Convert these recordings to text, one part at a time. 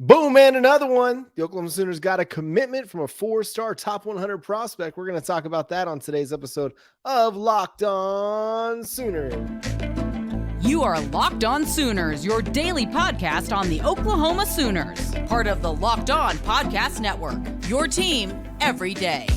Boom, and another one. The Oklahoma Sooners got a commitment from a 4-star top 100 prospect. We're going to talk about that on today's episode of Locked On Sooners. You are Locked On Sooners, your daily podcast on the Oklahoma Sooners, part of the Locked On Podcast Network, your team every day.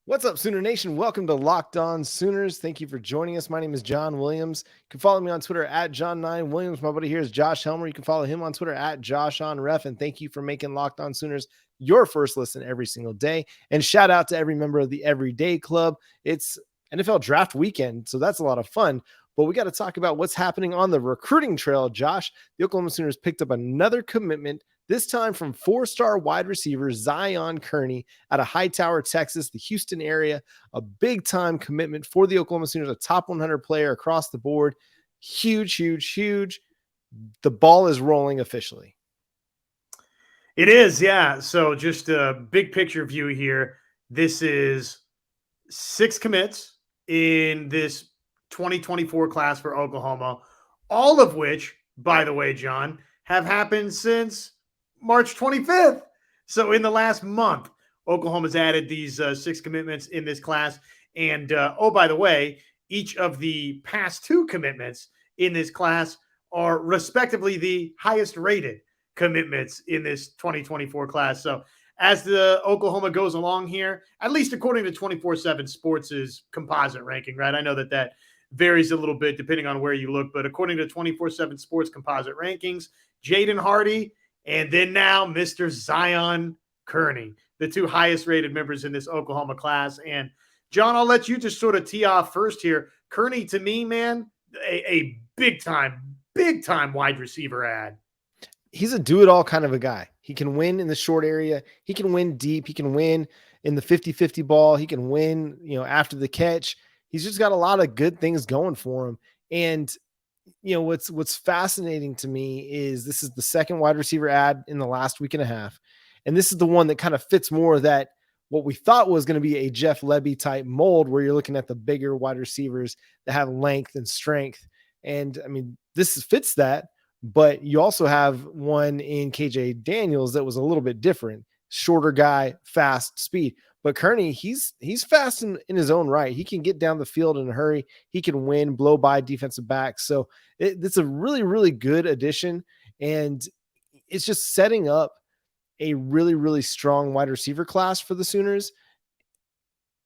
What's up, Sooner Nation? Welcome to Locked On Sooners. Thank you for joining us. My name is John Williams. You can follow me on Twitter at John9Williams. My buddy here is Josh Helmer. You can follow him on Twitter at JoshOnRef. And thank you for making Locked On Sooners your first listen every single day. And shout out to every member of the Everyday Club. It's NFL Draft Weekend, so that's a lot of fun. But we got to talk about what's happening on the recruiting trail, Josh. The Oklahoma Sooners picked up another commitment, this time from 4-star wide receiver Zion Kearney out of Hightower, Texas, the Houston area. A big-time commitment for the Oklahoma Sooners, a top 100 player across the board. Huge, huge, huge. The ball is rolling officially. It is, yeah. So just a big picture view here. This is 6 commits in this 2024 class for Oklahoma, all of which, by the way, John, have happened since March 25th. So in the last month, Oklahoma's added these 6 commitments in this class. And, by the way, each of the past 2 commitments in this class are respectively the highest rated commitments in this 2024 class. So as the Oklahoma goes along here, at least according to 24/7 Sports' composite ranking, right? I know that varies a little bit depending on where you look, but according to 24/7 Sports composite rankings, Jaden Hardy and then now Mr. Zion Kearney, the 2 highest rated members in this Oklahoma class. And John, I'll let you just sort of tee off first here. Kearney, to me, man, a big time wide receiver ad. He's a do-it-all kind of a guy. He can win in the short area. He can win deep. He can win in the 50-50 ball. He can win, after the catch. He's just got a lot of good things going for him. And what's fascinating to me is this is the second wide receiver ad in the last week and a half. And this is the one that kind of fits more of that, what we thought was going to be a Jeff Lebby type mold, where you're looking at the bigger wide receivers that have length and strength. And I mean, this fits that, but you also have one in KJ Daniels that was a little bit different, shorter guy, fast, speed. But Kearney, he's fast in his own right. He can get down the field in a hurry. He can win, blow by defensive backs. So it's a really, really good addition. And it's just setting up a really, really strong wide receiver class for the Sooners.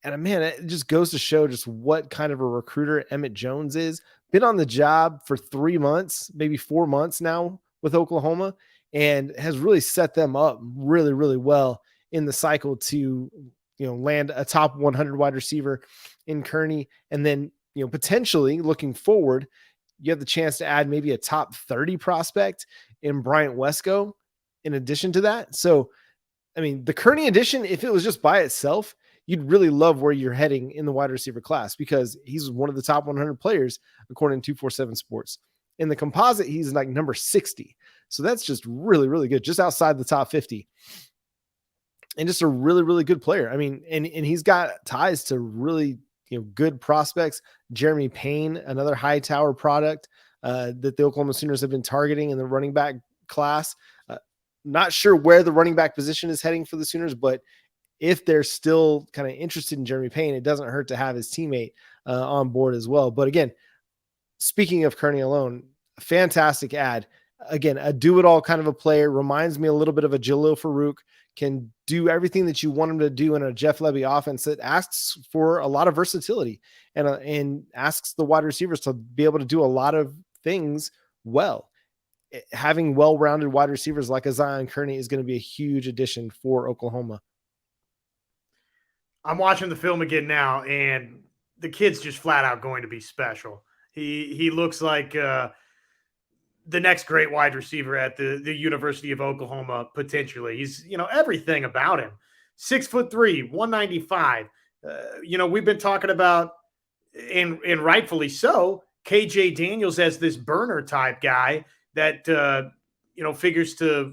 And man, it just goes to show just what kind of a recruiter Emmett Jones is. Been on the job for 3 months, maybe 4 months now with Oklahoma, and has really set them up really, really well in the cycle to land a top 100 wide receiver in Kearney. And then, potentially looking forward, you have the chance to add maybe a top 30 prospect in Bryant Wesco in addition to that. So, I mean, the Kearney edition, if it was just by itself, you'd really love where you're heading in the wide receiver class, because he's one of the top 100 players, according to 247 Sports. In the composite, he's like number 60. So that's just really, really good, just outside the top 50. And just a really, really good player. I mean, and he's got ties to really, good prospects. Jeremy Payne, another Hightower product that the Oklahoma Sooners have been targeting in the running back class. Not sure where the running back position is heading for the Sooners, but if they're still kind of interested in Jeremy Payne, it doesn't hurt to have his teammate on board as well. But again, speaking of Kearney alone, fantastic ad. Again, a do-it-all kind of a player. Reminds me a little bit of a Jalil Farouk. Can do everything that you want him to do in a Jeff Lebby offense that asks for a lot of versatility and asks the wide receivers to be able to do a lot of things well. Having well-rounded wide receivers like a Zion Kearney is going to be a huge addition for Oklahoma. I'm watching the film again now, and the kid's just flat out going to be special. He looks like the next great wide receiver at the University of Oklahoma, potentially. He's, everything about him. 6'3", 195. We've been talking about, and rightfully so, KJ Daniels as this burner type guy that, figures to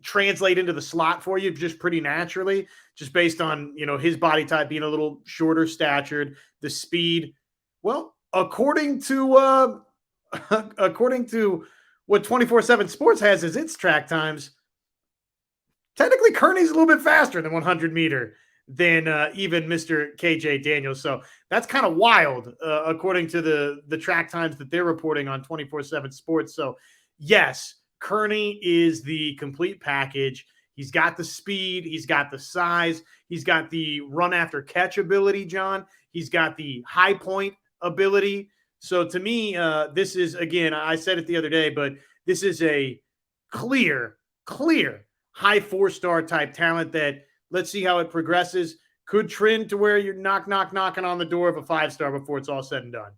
translate into the slot for you just pretty naturally, just based on, his body type being a little shorter statured, the speed. Well, according to according to what 24/7 Sports has as its track times, technically Kearney's a little bit faster than 100 meter than even Mr. KJ Daniels. So that's kind of wild, according to the track times that they're reporting on 24/7 Sports. So yes, Kearney is the complete package. He's got the speed. He's got the size. He's got the run after catch ability, John. He's got the high point ability. So to me, this is, again, I said it the other day, but this is a clear high 4-star type talent that, let's see how it progresses, could trend to where you're knocking on the door of a 5-star before it's all said and done.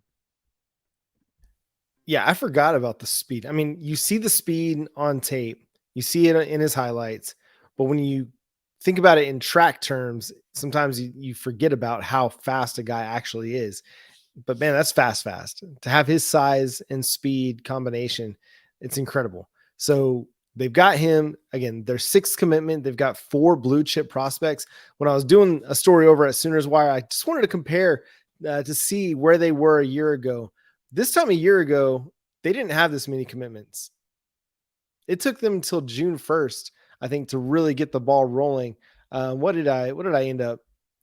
Yeah, I forgot about the speed. I mean, you see the speed on tape, you see it in his highlights, but when you think about it in track terms, sometimes you forget about how fast a guy actually is. But man, that's fast. To have his size and speed combination, it's incredible. So they've got him, again, their 6th commitment. They've got 4 blue chip prospects. When I was doing a story over at Sooners Wire, I just wanted to compare to see where they were a year ago. This time a year ago, they didn't have this many commitments. It took them until June 1st, I think, to really get the ball rolling. What did I end up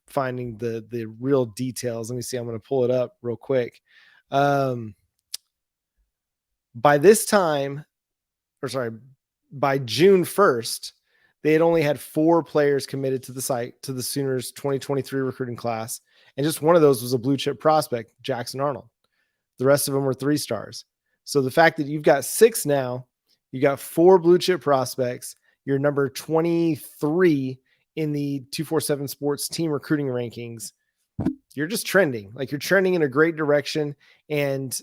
finding the real details? Let me see. I'm going to pull it up real quick. By June 1st, they had only had 4 players committed to the site, to the Sooners 2023 recruiting class. And just one of those was a blue chip prospect, Jackson Arnold. The rest of them were 3 stars. So the fact that you've got 6 now, you got 4 blue chip prospects, you're number 23 in the 247 Sports team recruiting rankings. You're just trending. Like, you're trending in a great direction. And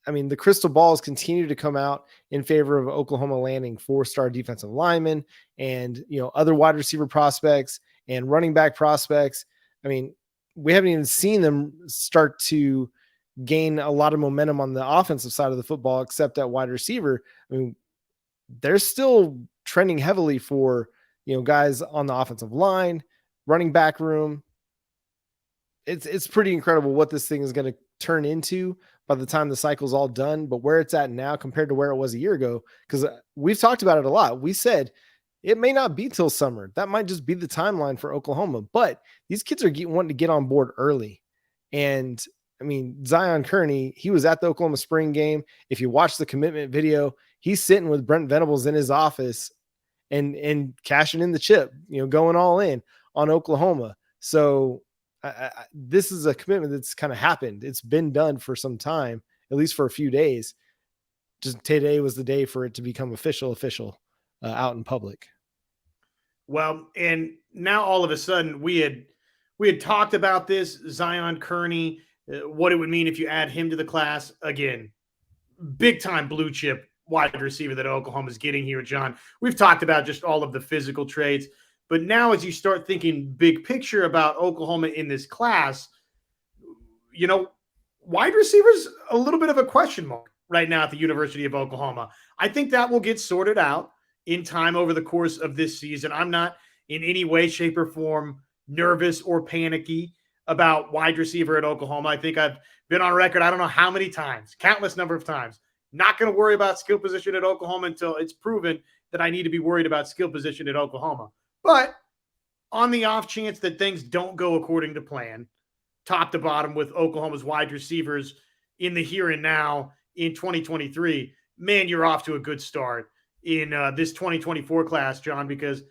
I mean, the crystal balls continue to come out in favor of Oklahoma landing 4-star defensive linemen and, other wide receiver prospects and running back prospects. I mean, we haven't even seen them start to gain a lot of momentum on the offensive side of the football, except at wide receiver. I mean, they're still trending heavily for, guys on the offensive line, running back room. It's pretty incredible what this thing is going to turn into by the time the cycle's all done, but where it's at now compared to where it was a year ago, because we've talked about it a lot. We said it may not be till summer. That might just be the timeline for Oklahoma, but these kids are wanting to get on board early. And I mean, Zion Kearney, he was at the Oklahoma spring game. If you watch the commitment video, he's sitting with Brent Venables in his office and cashing in the chip, going all in on Oklahoma. So this is a commitment that's kind of happened. It's been done for some time, at least for a few days. Just today was the day for it to become official out in public. Well, and now all of a sudden we had talked about this Zion Kearney, what it would mean if you add him to the class. Again, big time blue chip wide receiver that Oklahoma is getting here, John. We've talked about just all of the physical traits, but now as you start thinking big picture about Oklahoma in this class, wide receivers a little bit of a question mark right now at the University of Oklahoma. I think that will get sorted out in time over the course of this season. I'm not in any way, shape, or form nervous or panicky about wide receiver at Oklahoma. I think I've been on record, I don't know how many times, countless number of times, not going to worry about skill position at Oklahoma until it's proven that I need to be worried about skill position at Oklahoma. But on the off chance that things don't go according to plan, top to bottom with Oklahoma's wide receivers in the here and now in 2023, man, you're off to a good start in this 2024 class, John, because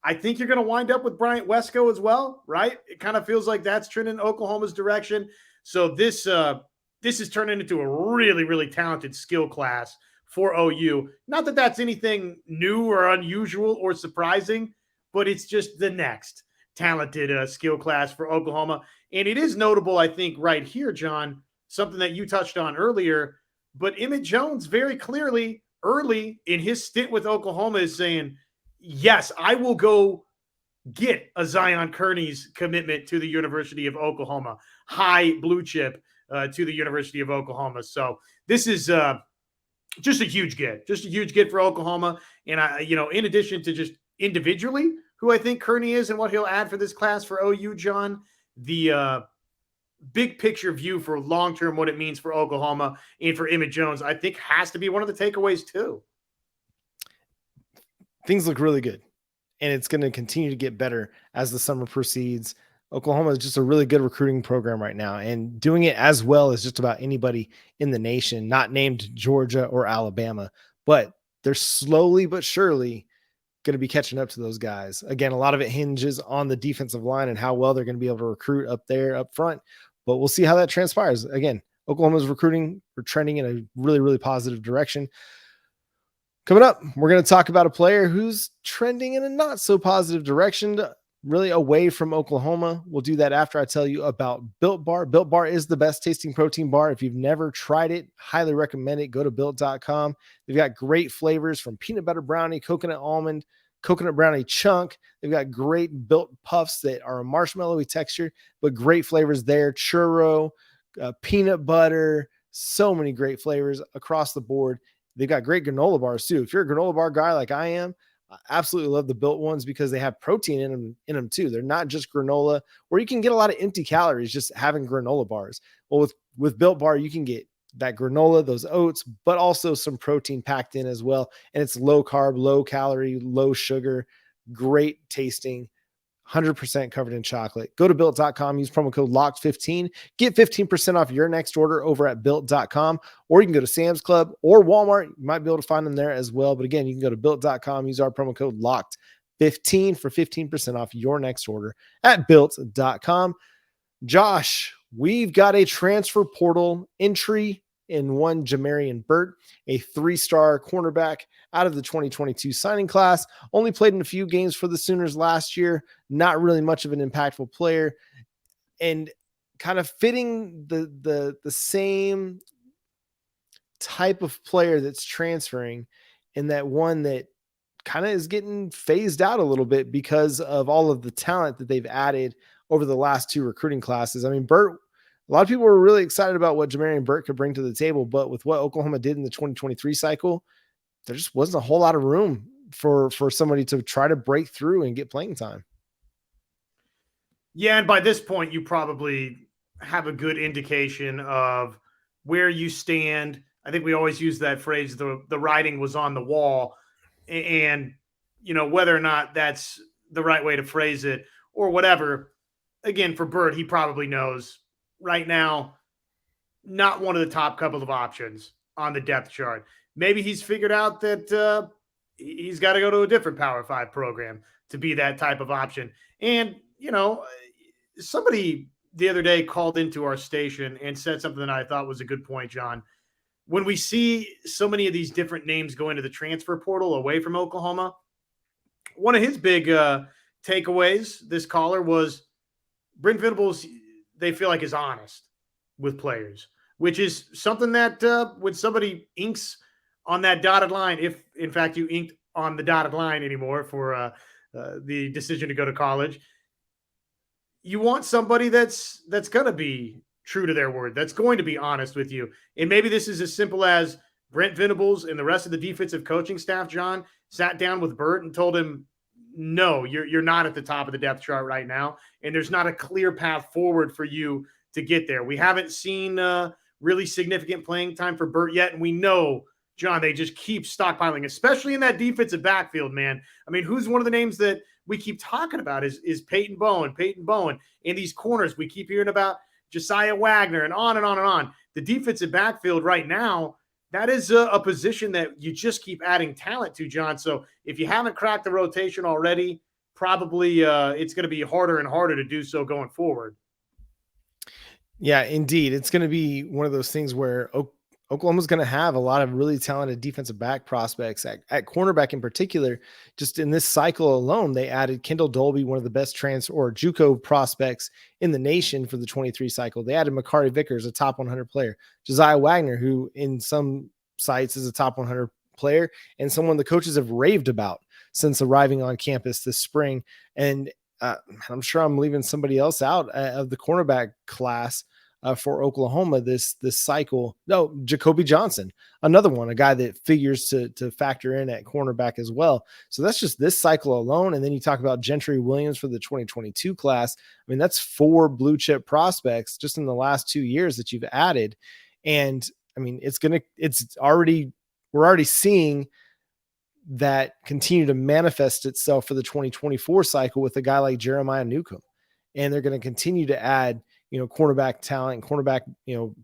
I think you're going to wind up with Bryant Wesco as well, right? It kind of feels like that's trending Oklahoma's direction. So this is turning into a really, really talented skill class for OU. Not that that's anything new or unusual or surprising, but it's just the next talented skill class for Oklahoma. And it is notable, I think, right here, John, something that you touched on earlier, but Emmett Jones very clearly early in his stint with Oklahoma is saying, yes, I will go get a Zion Kearney's commitment to the University of Oklahoma, high blue chip to the University of Oklahoma. So this is just a huge get for Oklahoma. And in addition to just individually who I think Kearney is and what he'll add for this class for OU, John, the big picture view for long-term, what it means for Oklahoma and for Emmett Jones, I think has to be one of the takeaways too. Things look really good, and it's going to continue to get better as the summer proceeds. Oklahoma is just a really good recruiting program right now, and doing it as well as just about anybody in the nation, not named Georgia or Alabama, but they're slowly but surely going to be catching up to those guys. Again, a lot of it hinges on the defensive line and how well they're going to be able to recruit up there up front, but we'll see how that transpires. Again, Oklahoma's recruiting, we're trending in a really, really positive direction. Coming up, we're going to talk about a player who's trending in a not so positive direction, really away from Oklahoma. We'll do that after I tell you about Built Bar. Built Bar is the best tasting protein bar. If you've never tried it, highly recommend it. Go to built.com. They've got great flavors from peanut butter brownie, coconut almond, coconut brownie chunk. They've got great built puffs that are a marshmallowy texture, but great flavors there. Churro, peanut butter, so many great flavors across the board. They've got great granola bars too. If you're a granola bar guy like I am, I absolutely love the Built ones because they have protein in them too. They're not just granola, where you can get a lot of empty calories just having granola bars. Well, with Built Bar, you can get that granola, those oats, but also some protein packed in as well. And it's low carb, low calorie, low sugar, great tasting, 100% covered in chocolate. Go to built.com, use promo code LOCKED15, get 15% off your next order over at built.com, or you can go to Sam's Club or Walmart. You might be able to find them there as well. But again, you can go to built.com, use our promo code LOCKED15 for 15% off your next order at built.com. Josh, we've got a transfer portal entry in one Jamarrien Burt, a 3-star cornerback out of the 2022 signing class. Only played in a few games for the Sooners last year. Not really much of an impactful player, and kind of fitting the same type of player that's transferring, in that one that kind of is getting phased out a little bit because of all of the talent that they've added over the last 2 recruiting classes. I mean, Burt, a lot of people were really excited about what Jamarrien Burt could bring to the table, but with what Oklahoma did in the 2023 cycle, there just wasn't a whole lot of room for somebody to try to break through and get playing time. Yeah, and by this point, you probably have a good indication of where you stand. I think we always use that phrase, the writing was on the wall, and whether or not that's the right way to phrase it or whatever. Again, for Burt, he probably knows right now, not one of the top couple of options on the depth chart. Maybe he's figured out that he's got to go to a different Power 5 program to be that type of option. And, somebody the other day called into our station and said something that I thought was a good point, John. When we see so many of these different names go into the transfer portal away from Oklahoma, one of his big takeaways, this caller, was Brent Venables, they feel like, is honest with players, which is something that when somebody inks on that dotted line, if in fact you inked on the dotted line anymore for the decision to go to college, you want somebody that's going to be true to their word, that's going to be honest with you. And maybe this is as simple as Brent Venables and the rest of the defensive coaching staff, John, sat down with Burt and told him, no, you're not at the top of the depth chart right now, and there's not a clear path forward for you to get there. We haven't seen really significant playing time for Burt yet, and we know, John, they just keep stockpiling, especially in that defensive backfield, man. I mean, who's one of the names that we keep talking about is Peyton Bowen. And these corners, we keep hearing about Josiah Wagner and on and on and on. The defensive backfield right now, that is a position that you just keep adding talent to, John. So if you haven't cracked the rotation already, probably it's going to be harder and harder to do so going forward. Yeah, indeed. It's going to be one of those things where Oklahoma's going to have a lot of really talented defensive back prospects at cornerback in particular. Just in this cycle alone, they added Kendall Dolby, one of the best JUCO prospects in the nation for the 23 cycle. They added Makari Vickers, a top 100 player, Josiah Wagner, who in some sites is a top 100 player and someone the coaches have raved about since arriving on campus this spring. And I'm sure I'm leaving somebody else out of the cornerback class. for Oklahoma this cycle. No, Jacoby Johnson, another one, a guy that figures to factor in at cornerback as well. So that's just this cycle alone. And then you talk about Gentry Williams for the 2022 class. I mean, that's 4 blue chip prospects just in the last 2 years that you've added. And I mean, we're already seeing that continue to manifest itself for the 2024 cycle with a guy like Jeremiah Newcomb. And they're going to continue to add, cornerback talent, cornerback,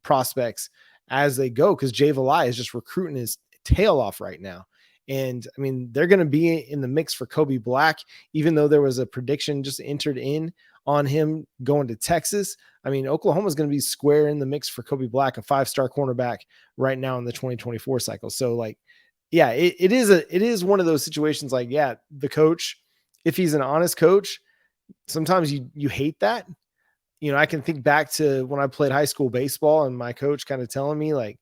prospects as they go, because Jay Valai is just recruiting his tail off right now. And I mean, they're going to be in the mix for Kobe Black, even though there was a prediction just entered in on him going to Texas. I mean, Oklahoma is going to be square in the mix for Kobe Black, a 5-star cornerback right now in the 2024 cycle. So like, yeah, it is one of those situations like, yeah, the coach, if he's an honest coach, sometimes you hate that. I can think back to when I played high school baseball and my coach kind of telling me like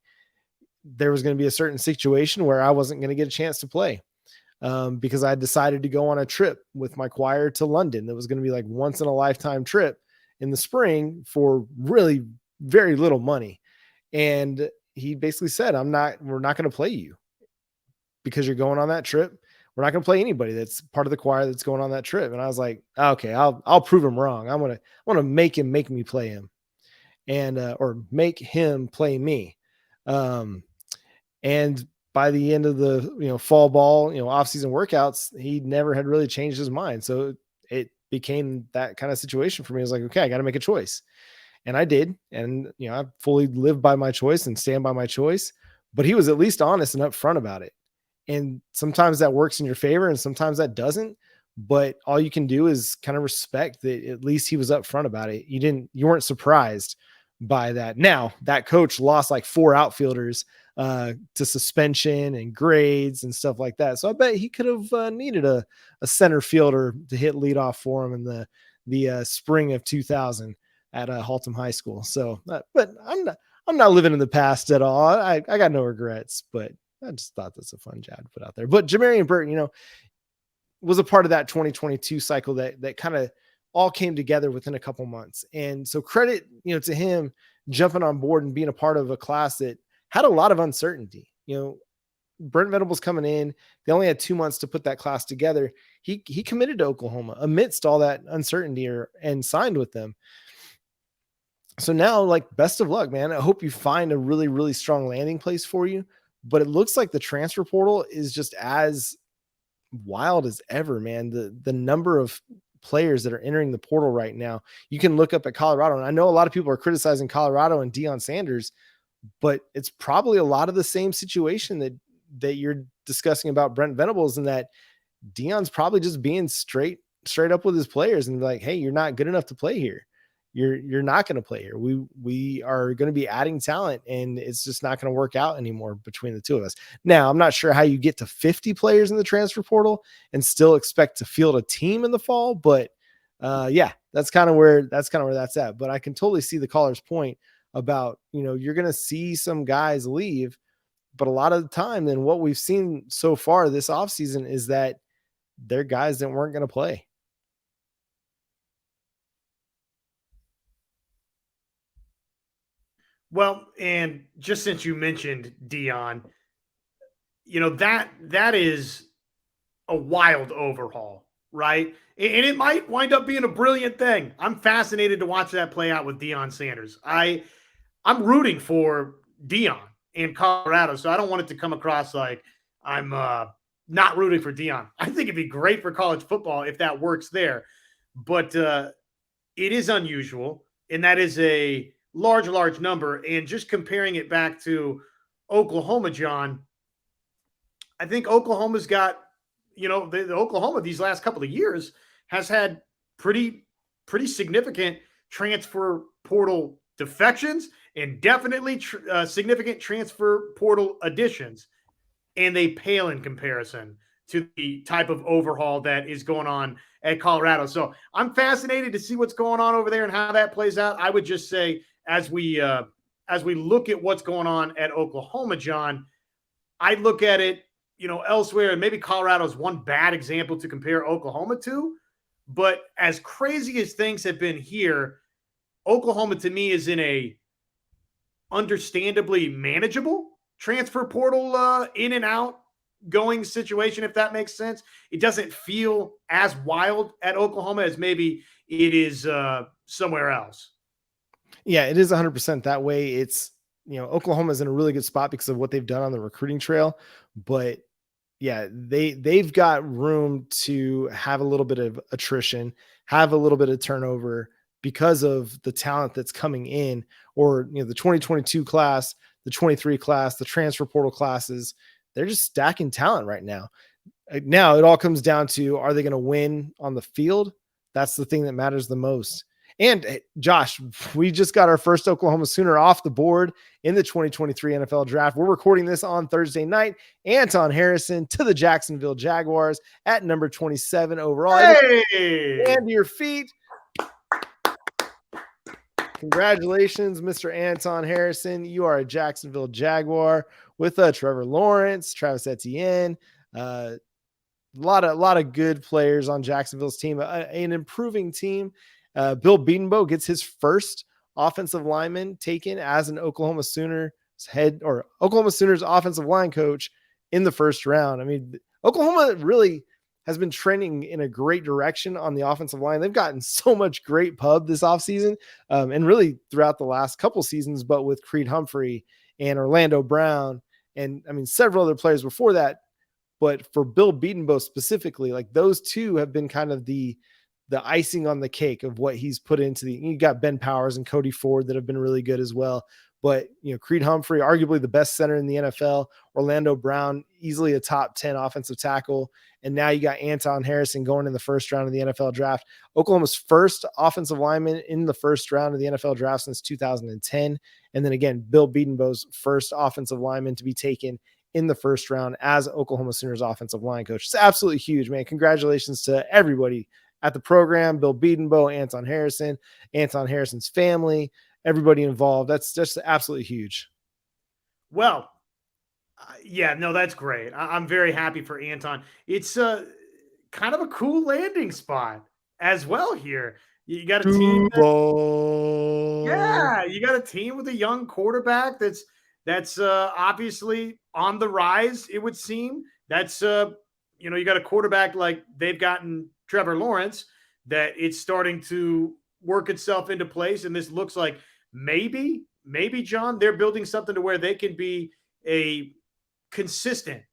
there was going to be a certain situation where I wasn't going to get a chance to play because I decided to go on a trip with my choir to London. That was going to be like once in a lifetime trip in the spring for really very little money. And he basically said, we're not going to play you because you're going on that trip. We're not going to play anybody that's part of the choir that's going on that trip. And I was like, okay, I'll prove him wrong. I want to make me play him and, or make him play me. And by the end of the, fall ball, off-season workouts, he never had really changed his mind. So it became that kind of situation for me. I was like, okay, I got to make a choice. And I did. And, I fully lived by my choice and stand by my choice, but he was at least honest and upfront about it. And sometimes that works in your favor and sometimes that doesn't, but all you can do is kind of respect that at least he was upfront about it. You weren't surprised by that. Now that coach lost like 4 outfielders to suspension and grades and stuff like that. So I bet he could have needed a center fielder to hit leadoff for him in the spring of 2000 at Haltom High School. So, but I'm not living in the past at all. I got no regrets, but I just thought that's a fun jab to put out there. But Jamarrien Burt, was a part of that 2022 cycle that kind of all came together within a couple months. And so credit, to him jumping on board and being a part of a class that had a lot of uncertainty. Brent Venables coming in, they only had 2 months to put that class together. He committed to Oklahoma amidst all that uncertainty and signed with them. So now, like, best of luck, man. I hope you find a really, really strong landing place for you. But it looks like the transfer portal is just as wild as ever, man. The number of players that are entering the portal right now, you can look up at Colorado. And I know a lot of people are criticizing Colorado and Deion Sanders, but it's probably a lot of the same situation that you're discussing about Brent Venables, and that Deion's probably just being straight up with his players and like, hey, you're not good enough to play here. You're not going to play here. We are going to be adding talent, and it's just not going to work out anymore between the two of us. Now, I'm not sure how you get to 50 players in the transfer portal and still expect to field a team in the fall, but yeah, that's kind of where that's at. But I can totally see the caller's point about, you're going to see some guys leave, but a lot of the time, then what we've seen so far this offseason is that they're guys that weren't going to play. Well, and just since you mentioned Deion, that is a wild overhaul, right? And it might wind up being a brilliant thing. I'm fascinated to watch that play out with Deion Sanders. I'm rooting for Deion in Colorado, so I don't want it to come across like I'm not rooting for Deion. I think it'd be great for college football if that works there. But it is unusual, and that is a large number. And just comparing it back to Oklahoma, John, I think Oklahoma's got, the Oklahoma these last couple of years has had pretty significant transfer portal defections and definitely significant transfer portal additions. And they pale in comparison to the type of overhaul that is going on at Colorado. So I'm fascinated to see what's going on over there and how that plays out. I would just say, as we look at what's going on at Oklahoma, John, I look at it, elsewhere, and maybe Colorado's one bad example to compare Oklahoma to, but as crazy as things have been here, Oklahoma to me is in a understandably manageable transfer portal in and out going situation, if that makes sense. It doesn't feel as wild at Oklahoma as maybe it is somewhere else. Yeah, it is 100% that way. It's, Oklahoma's in a really good spot because of what they've done on the recruiting trail, but yeah, they've got room to have a little bit of attrition, have a little bit of turnover because of the talent that's coming in, or the 2022 class, the 23 class, the transfer portal classes. They're just stacking talent right now. Now it all comes down to, are they going to win on the field? That's the thing that matters the most. And Josh, we just got our first Oklahoma Sooner off the board in the 2023 NFL draft. We're recording this on Thursday night. Anton Harrison to the Jacksonville Jaguars at number 27 overall. Hey! And to your feet. Congratulations, Mr. Anton Harrison. You are a Jacksonville Jaguar with Trevor Lawrence, Travis Etienne, a lot of good players on Jacksonville's team, an improving team. Bill Bedenbaugh gets his first offensive lineman taken as an Oklahoma Sooners offensive line coach in the first round. I mean, Oklahoma really has been trending in a great direction on the offensive line. They've gotten so much great pub this offseason, and really throughout the last couple seasons, but with Creed Humphrey and Orlando Brown, and I mean, several other players before that. But for Bill Bedenbaugh specifically, like those two have been kind of the icing on the cake of what he's put into you got Ben Powers and Cody Ford that have been really good as well. But, Creed Humphrey, arguably the best center in the NFL, Orlando Brown, easily a top 10 offensive tackle. And now you got Anton Harrison going in the first round of the NFL draft. Oklahoma's first offensive lineman in the first round of the NFL draft since 2010. And then again, Bill Bedenbaugh's first offensive lineman to be taken in the first round as Oklahoma Sooners offensive line coach. It's absolutely huge, man. Congratulations to everybody at the program, Bill Bedenbaugh, Anton Harrison's family, everybody involved. That's just absolutely huge. Well, yeah, no, that's great. I'm very happy for Anton. It's kind of a cool landing spot as well here. You got a team. Yeah, you got a team with a young quarterback that's obviously on the rise, it would seem. That's you got a quarterback like they've gotten Trevor Lawrence, that it's starting to work itself into place. And this looks like maybe, John, they're building something to where they can be a consistent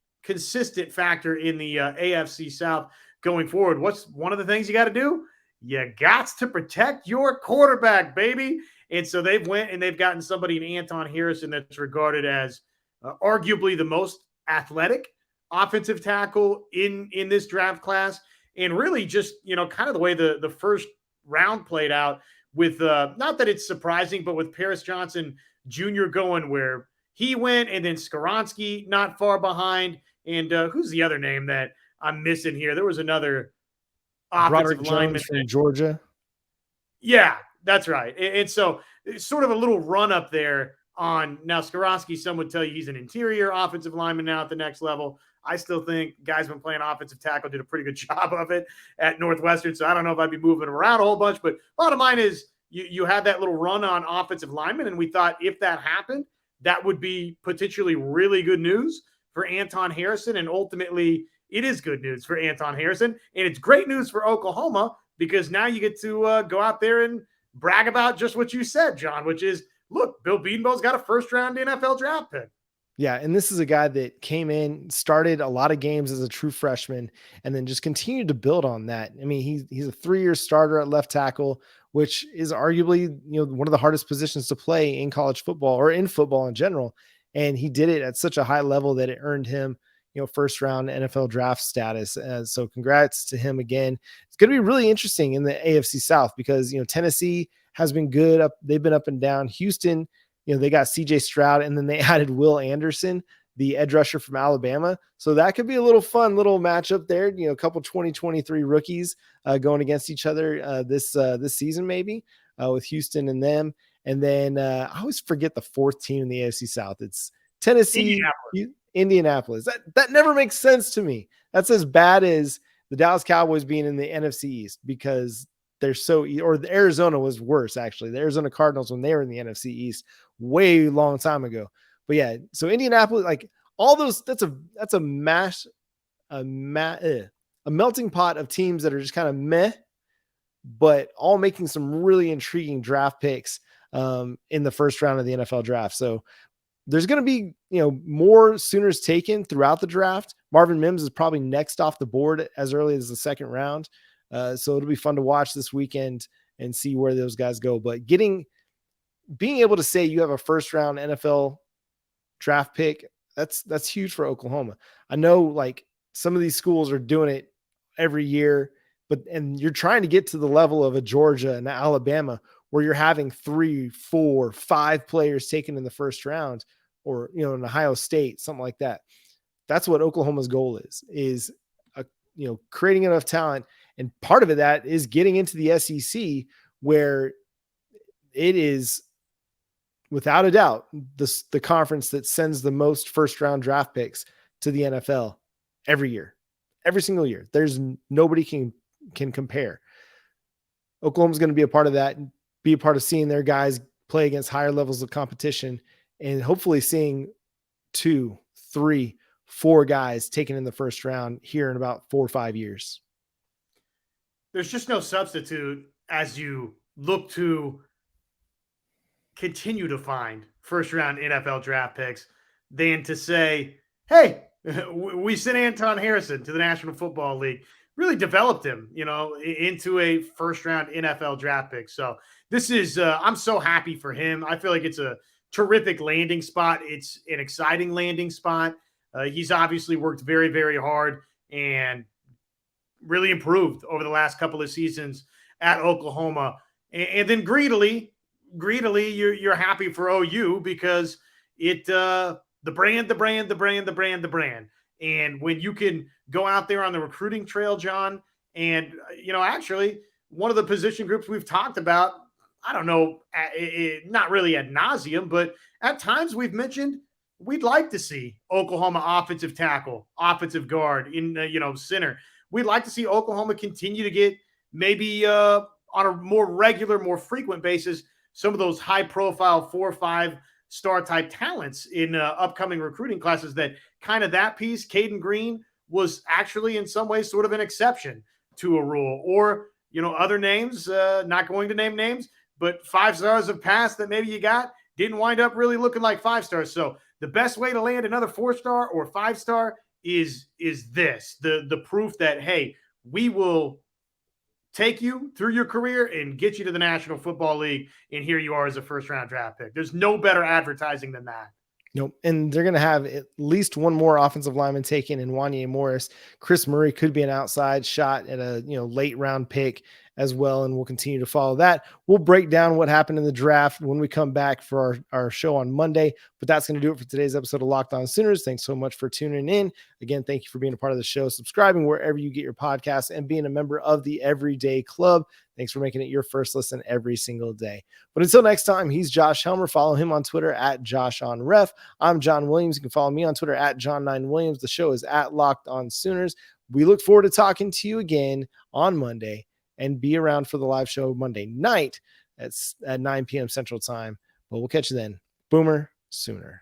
factor in the AFC South going forward. What's one of the things you got to do? You got to protect your quarterback, baby. And so they've went and they've gotten somebody in Anton Harrison that's regarded as arguably the most athletic offensive tackle in this draft class. And really just, kind of the way the first round played out with, not that it's surprising, but with Paris Johnson Jr. going where he went, and then Skoronski not far behind. And who's the other name that I'm missing here? There was another offensive lineman from Georgia. Yeah, that's right. And so it's sort of a little run up there on now Skoronski. Some would tell you he's an interior offensive lineman now at the next level. I still think guys been playing offensive tackle, did a pretty good job of it at Northwestern. So I don't know if I'd be moving him around a whole bunch, but bottom line is you had that little run on offensive lineman. And we thought if that happened, that would be potentially really good news for Anton Harrison. And ultimately it is good news for Anton Harrison. And it's great news for Oklahoma because now you get to go out there and brag about just what you said, John, which is, look, Bill Bedenbaugh's got a first-round NFL draft pick. Yeah, and this is a guy that came in, started a lot of games as a true freshman, and then just continued to build on that. I mean, he's a 3-year starter at left tackle, which is arguably one of the hardest positions to play in college football or in football in general. And he did it at such a high level that it earned him first-round NFL draft status. So congrats to him again. It's going to be really interesting in the AFC South because Tennessee has been good. They've been up and down. Houston, they got CJ Stroud, and then they added Will Anderson, the edge rusher from Alabama. So that could be a little fun little matchup there. A couple 2023 rookies going against each other this season, maybe with Houston and them. And then I always forget the fourth team in the AFC South. It's Tennessee, Indianapolis. That never makes sense to me. That's as bad as the Dallas Cowboys being in the NFC East because they're so, or the Arizona was worse, actually. The Arizona Cardinals, when they were in the NFC East, way long time ago. But yeah, so Indianapolis, like all those, that's a melting pot of teams that are just kind of meh, but all making some really intriguing draft picks in the first round of the NFL draft. So there's going to be, more Sooners taken throughout the draft. Marvin Mims is probably next off the board as early as the second round. So it'll be fun to watch this weekend and see where those guys go. But being able to say you have a first round NFL draft pick, that's huge for Oklahoma. I know like some of these schools are doing it every year, and you're trying to get to the level of a Georgia and Alabama where you're having 3, 4, 5 players taken in the first round, or, in Ohio State, something like that. That's what Oklahoma's goal is creating enough talent. And part of that is getting into the SEC, where it is without a doubt the conference that sends the most first round draft picks to the NFL every year, every single year. There's nobody can compare. Oklahoma's going to be a part of that, and be a part of seeing their guys play against higher levels of competition, and hopefully seeing 2, 3, 4 guys taken in the first round here in about 4 or 5 years. There's just no substitute as you look to continue to find first round NFL draft picks than to say, hey, we sent Anton Harrison to the National Football League, really developed him, into a first round NFL draft pick. So this is, I'm so happy for him. I feel like it's a terrific landing spot. It's an exciting landing spot. He's obviously worked very, very hard and really improved over the last couple of seasons at Oklahoma. And then greedily, you're happy for OU because the brand. And when you can go out there on the recruiting trail, John, and, actually one of the position groups we've talked about, I don't know, not really ad nauseum, but at times we've mentioned we'd like to see Oklahoma offensive tackle, offensive guard in, center. We'd like to see Oklahoma continue to get maybe on a more regular, more frequent basis, some of those high profile 4 or 5 star type talents in upcoming recruiting classes. That kind of that piece, Caden Green was actually in some ways sort of an exception to a rule, or, other names, not going to name names, but 5 stars of pass that maybe you got didn't wind up really looking like 5 stars. So the best way to land another 4-star or 5-star is this, the proof that, hey, we will take you through your career and get you to the National Football League, and here you are as a first round draft pick. There's no better advertising than that. Nope. And they're going to have at least one more offensive lineman taken in Wanye Morris. Chris Murray could be an outside shot at a late round pick as well, and we'll continue to follow that. We'll break down what happened in the draft when we come back for our show on Monday, but that's going to do it for today's episode of Locked On Sooners. Thanks so much for tuning in. Again, thank you for being a part of the show, subscribing wherever you get your podcasts, and being a member of the Everyday Club. Thanks for making it your first listen every single day. But until next time, he's Josh Helmer. Follow him on Twitter at JoshOnRef. I'm John Williams. You can follow me on Twitter at John9Williams. The show is at Locked On Sooners. We look forward to talking to you again on Monday, and be around for the live show Monday night at 9 p.m. Central Time. But we'll catch you then. Boomer Sooner.